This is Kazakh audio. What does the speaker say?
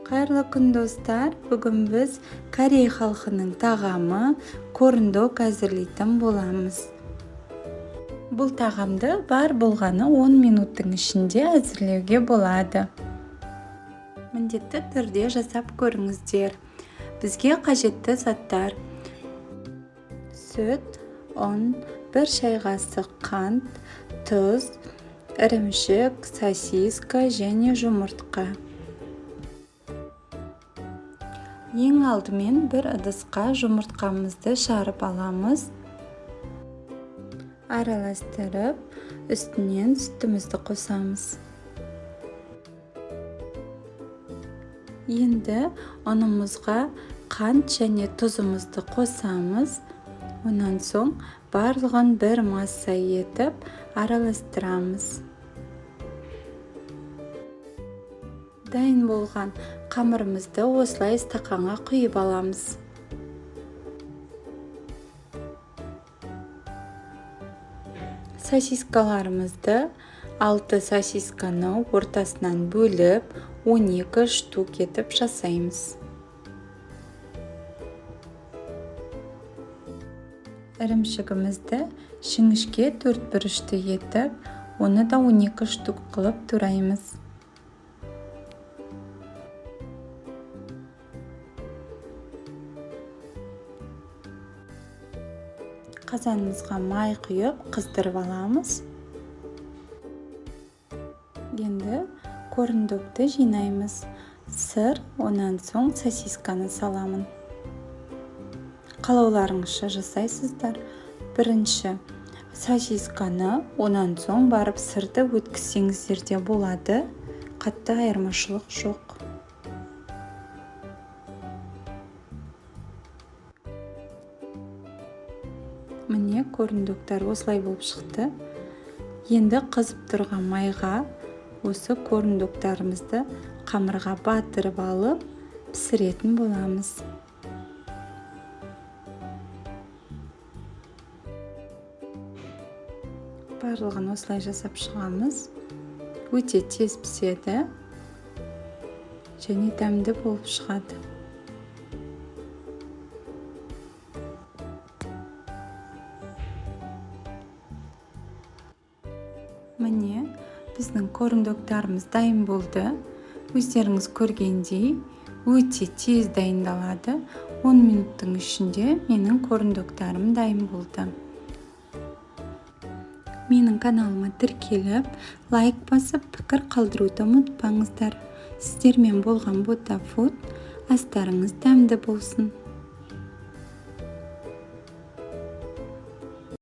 Қайырлы күн достар, бүгін біз Корей халқының тағамы корндок әзірлейтін боламыз. Бұл тағамды бар болғаны 10 минуттың ішінде әзірлеуге болады. Міндетті түрде жасап көріңіздер. Бізге қажетті заттар: сүт, ұн, 1 шай қасық қант, тұз, ірімшік, сосиска және жұмыртқа. Ең алдымен бір ыдысқа жұмыртқамызды жарып аламыз. Араластырып, үстінен сүтімізді қосамыз. Енді ұнымызға қант және тұзымызды қосамыз. Онан соң барлығын бір масса етіп араластырамыз. Дайын болған қамырымызды осылай стақанға құйып аламыз. Сосискаларымызды 6 сосисканы ортасынан бөліп 12 штук етіп жасаймыз. Ірімшігімізді жіңішке 4 бұрышты етіп, оны да 12 штук қылып тураймыз. Қазанымызға май құйып қыздырып аламыз. Енді корндокты жинаймыз. Сыр, онан соң сосисканы саламын. Қалауларыңызша жасайсыздар. Бірінші сосисканы, онан соң барып сырды өткізсеңіздер де болады. Қатты айырмашылық жоқ. Міне, корндоктар осылай болып шықты. Енді қызып тұрған майға осы корндоктарымызды қамырға батырып алып, пісіретін боламыз. Барлығын осылай жасап шығамыз. Өте тез піседі және дәмді болып шығады. Міне, біздің корндоктарымыз дайын болды. Өздеріңіз көргендей, өте тез дайындалады. 10 минуттың ішінде менің корндоктарым дайын болды. Менің каналыма тіркеліп, лайк басып, пікір қалдыруды ұмытпаңыздар. Сіздермен болған Ботафуд, астарыңыз дәмді болсын.